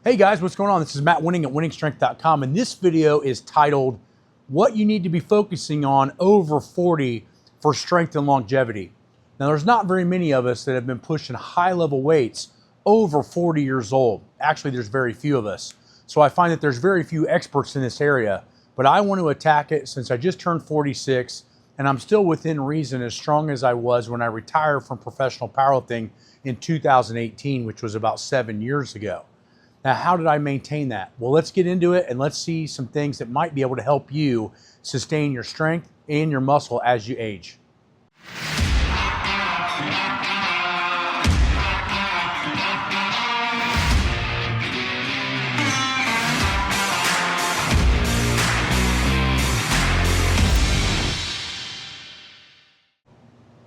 Hey guys, what's going on? This is Matt Wenning at winningstrength.com, and this video is titled What You Need to Be Focusing On Over 40 for Strength and Longevity. Now, there's not very many of us that have been pushing high-level weights over 40 years old. Actually, there's very few of us. So I find that there's very few experts in this area, but I want to attack it since I just turned 46, and I'm still within reason as strong as I was when I retired from professional powerlifting in 2018, which was about 7 years ago. Now, how did I maintain that? Well, let's get into it and let's see some things that might be able to help you sustain your strength and your muscle as you age.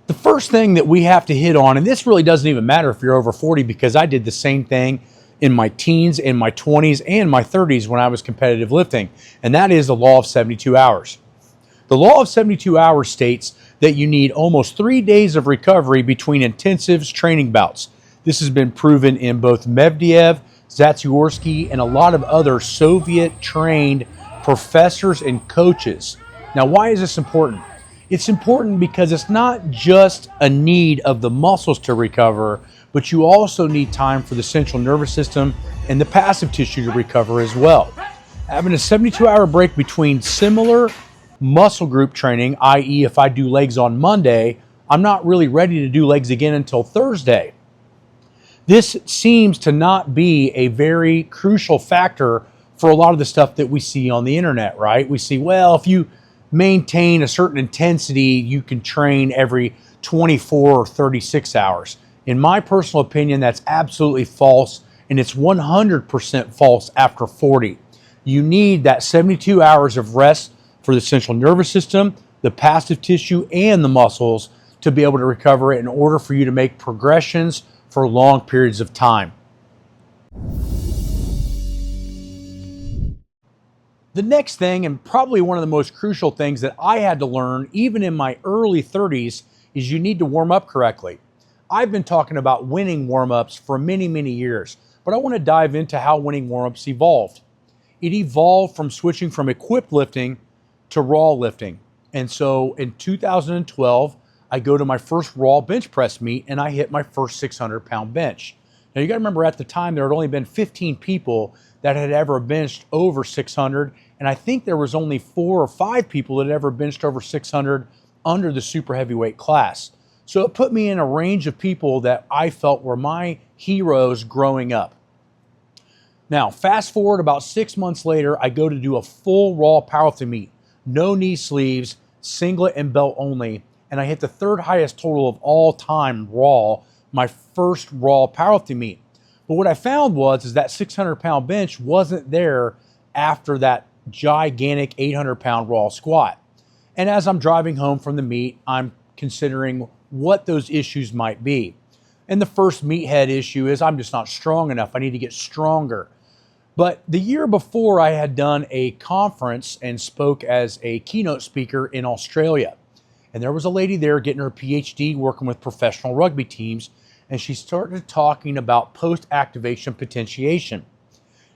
The first thing that we have to hit on, and this really doesn't even matter if you're over 40 because I did the same thing in my teens, in my 20s, and my 30s when I was competitive lifting, and that is the law of 72 hours. The law of 72 hours states that you need almost 3 days of recovery between intensives training bouts. This has been proven in both Medvedev, Zatursky, and a lot of other Soviet-trained professors and coaches. Now, why is this important? It's important because it's not just a need of the muscles to recover, but you also need time for the central nervous system and the passive tissue to recover as well. Having a 72-hour break between similar muscle group training, i.e. if I do legs on Monday, I'm not really ready to do legs again until Thursday. This seems to not be a very crucial factor for a lot of the stuff that we see on the internet, right? We see, well, if you maintain a certain intensity, you can train every 24 or 36 hours. In my personal opinion, that's absolutely false, and it's 100% false after 40. You need that 72 hours of rest for the central nervous system, the passive tissue, and the muscles to be able to recover it in order for you to make progressions for long periods of time. The next thing, and probably one of the most crucial things that I had to learn even in my early 30s, is you need to warm up correctly. I've been talking about Wenning Warmups for many, many years, but I want to dive into how Wenning Warmups evolved. It evolved from switching from equipped lifting to raw lifting. And so in 2012, I go to my first raw bench press meet and I hit my first 600-pound bench. Now you got to remember at the time there had only been 15 people that had ever benched over 600, and I think there was only 4 or 5 people that had ever benched over 600 under the super heavyweight class. So it put me in a range of people that I felt were my heroes growing up. Now, fast forward about 6 months later, I go to do a full raw powerlifting meet. No knee sleeves, singlet and belt only, and I hit the third highest total of all time raw, my first raw powerlifting meet. But what I found was that 600-pound bench wasn't there after that gigantic 800-pound raw squat. And as I'm driving home from the meet, I'm considering what those issues might be. And the first meathead issue is I'm just not strong enough. I need to get stronger. But the year before, I had done a conference and spoke as a keynote speaker in Australia. And there was a lady there getting her PhD working with professional rugby teams, and she started talking about post-activation potentiation.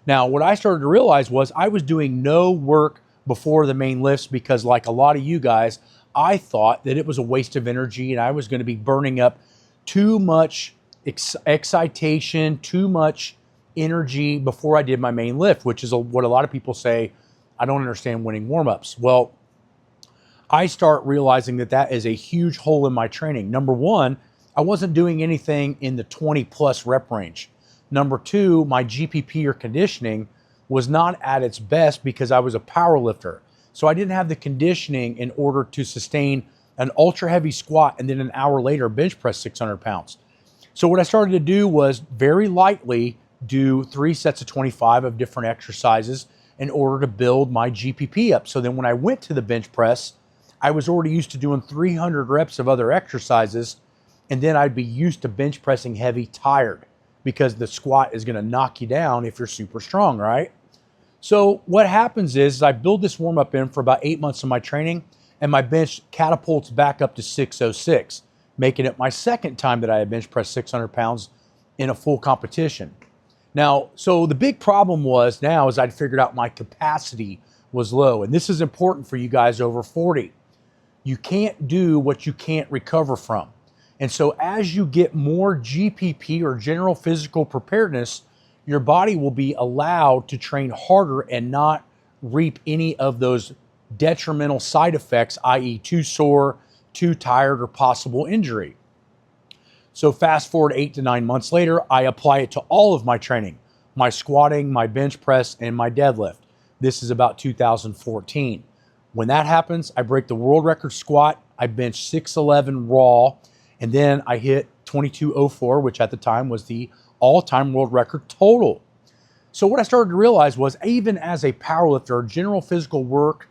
Now, what I started to realize was I was doing no work before the main lifts because, like a lot of you guys, I thought that it was a waste of energy and I was going to be burning up too much excitation, too much energy before I did my main lift, which is what a lot of people say, I don't understand Wenning Warmups. Well, I start realizing that that is a huge hole in my training. Number one, I wasn't doing anything in the 20 plus rep range. Number two, my GPP or conditioning was not at its best because I was a power lifter. So I didn't have the conditioning in order to sustain an ultra heavy squat and then an hour later bench press 600 pounds. So what I started to do was very lightly do 3 sets of 25 of different exercises in order to build my GPP up. So then when I went to the bench press, I was already used to doing 300 reps of other exercises, and then I'd be used to bench pressing heavy tired because the squat is going to knock you down if you're super strong, right? So what happens is I build this warm up in for about 8 months of my training, and my bench catapults back up to 606, making it my second time that I had bench pressed 600 pounds in a full competition. Now, so the big problem was now is I'd figured out my capacity was low. And this is important for you guys over 40. You can't do what you can't recover from. And so as you get more GPP or general physical preparedness, your body will be allowed to train harder and not reap any of those detrimental side effects, i.e. too sore, too tired, or possible injury. So fast forward 8 to 9 months later, I apply it to all of my training, my squatting, my bench press, and my deadlift. This is about 2014. When that happens, I break the world record squat. I bench 611 raw, and then I hit 2204, which at the time was the all-time world record total. So what I started to realize was, even as a powerlifter, general physical work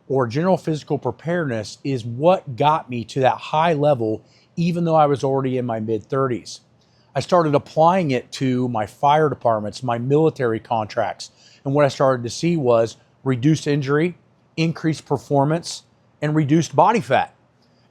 or general physical preparedness is what got me to that high level, even though I was already in my mid-30s. I started applying it to my fire departments, my military contracts, and what I started to see was reduced injury, increased performance, and reduced body fat.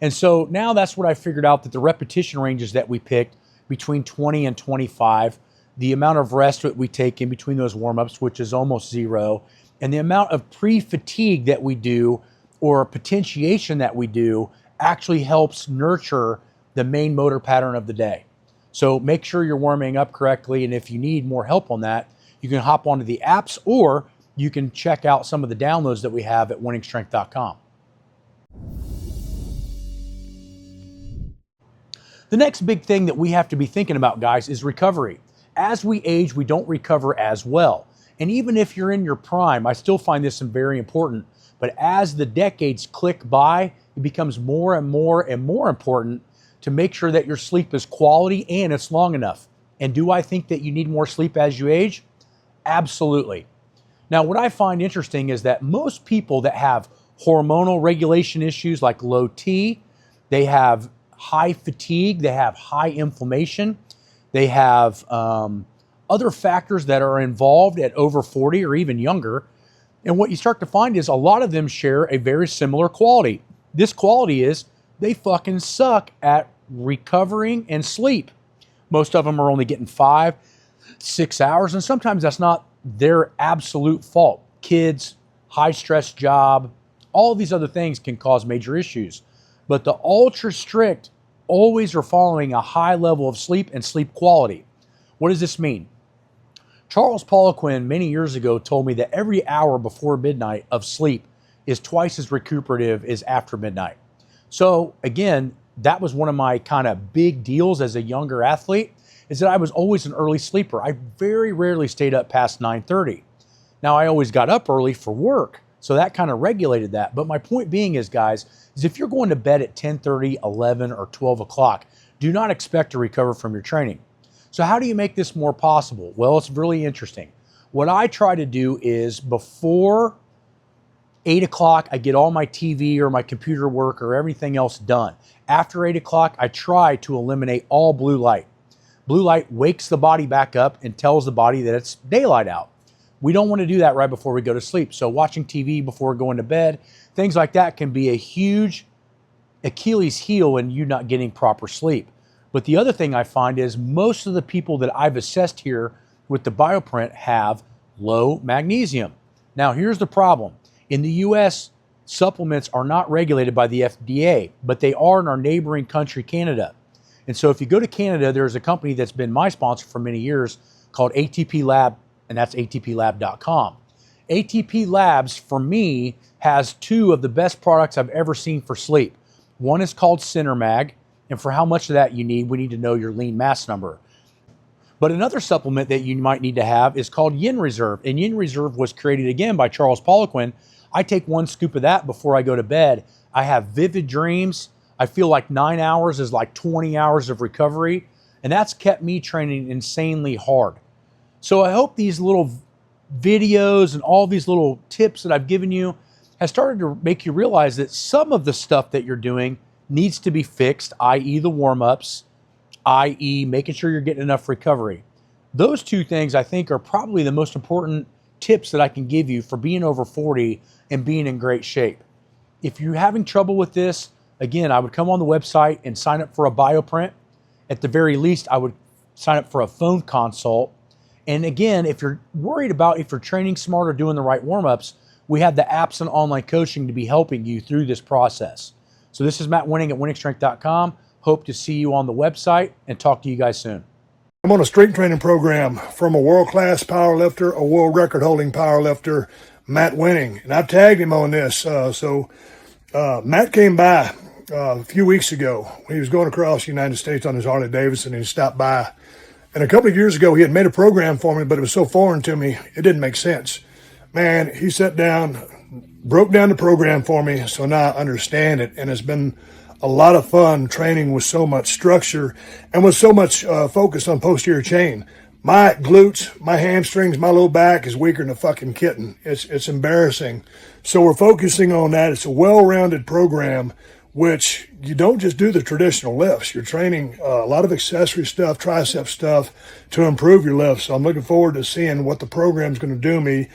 And so now that's what I figured out, that the repetition ranges that we picked between 20 and 25, the amount of rest that we take in between those warm-ups, which is almost zero, and the amount of pre-fatigue that we do or potentiation that we do actually helps nurture the main motor pattern of the day. So make sure you're warming up correctly, and if you need more help on that, you can hop onto the apps, or you can check out some of the downloads that we have at winningstrength.com. The next big thing that we have to be thinking about, guys, is recovery. As we age, we don't recover as well. And even if you're in your prime, I still find this very important. But as the decades click by, it becomes more and more and more important to make sure that your sleep is quality and it's long enough. And do I think that you need more sleep as you age? Absolutely. Now, what I find interesting is that most people that have hormonal regulation issues like low T, they have high fatigue, they have high inflammation, they have other factors that are involved at over 40 or even younger. And what you start to find is a lot of them share a very similar quality. This quality is they fucking suck at recovering and sleep. Most of them are only getting 5, 6 hours, and sometimes that's not their absolute fault. Kids, high stress job, all of these other things can cause major issues. But the ultra strict always are following a high level of sleep and sleep quality. What does this mean? Charles Poliquin many years ago told me that every hour before midnight of sleep is twice as recuperative as after midnight. So again, that was one of my kind of big deals as a younger athlete, is that I was always an early sleeper. I very rarely stayed up past 9:30. Now, I always got up early for work, so that kind of regulated that. But my point being is, guys, is if you're going to bed at 10:30, 11, or 12 o'clock, do not expect to recover from your training. So how do you make this more possible? Well, it's really interesting. What I try to do is before 8 o'clock, I get all my TV or my computer work or everything else done. After 8 o'clock, I try to eliminate all blue light. Blue light wakes the body back up and tells the body that it's daylight out. We don't want to do that right before we go to sleep. So watching TV before going to bed, things like that can be a huge Achilles heel in you not getting proper sleep. But the other thing I find is most of the people that I've assessed here with the bioprint have low magnesium. Now, here's the problem. In the US, supplements are not regulated by the FDA, but they are in our neighboring country, Canada. And so if you go to Canada, there's a company that's been my sponsor for many years called ATP Lab, and that's atplab.com. ATP Labs, for me, has 2 of the best products I've ever seen for sleep. One is called CenterMag, and for how much of that you need, we need to know your lean mass number. But another supplement that you might need to have is called Yin Reserve, and Yin Reserve was created again by Charles Poliquin. I take 1 scoop of that before I go to bed. I have vivid dreams. I feel like 9 hours is like 20 hours of recovery, and that's kept me training insanely hard. So I hope these little videos and all these little tips that I've given you has started to make you realize that some of the stuff that you're doing needs to be fixed, i.e. the warm-ups, i.e. making sure you're getting enough recovery. Those 2 things I think are probably the most important tips that I can give you for being over 40 and being in great shape. If you're having trouble with this, again, I would come on the website and sign up for a bioprint. At the very least, I would sign up for a phone consult. And again, if you're worried about if you're training smart or doing the right warm-ups, we have the apps and online coaching to be helping you through this process. So this is Matt Wenning at winningstrength.com. Hope to see you on the website and talk to you guys soon. I'm on a strength training program from a world-class powerlifter, a world record-holding powerlifter, Matt Wenning, and I've tagged him on this. Matt came by a few weeks ago. He was going across the United States on his Harley Davidson, and he stopped by. And a couple of years ago, he had made a program for me, but it was so foreign to me, it didn't make sense. Man, he sat down, broke down the program for me, so now I understand it, and it's been a lot of fun training with so much structure and with so much focus on posterior chain. My glutes, my hamstrings, my low back is weaker than a fucking kitten. It's embarrassing. So we're focusing on that. It's a well-rounded program, which you don't just do the traditional lifts. You're training a lot of accessory stuff, tricep stuff to improve your lifts. So I'm looking forward to seeing what the program's going to do me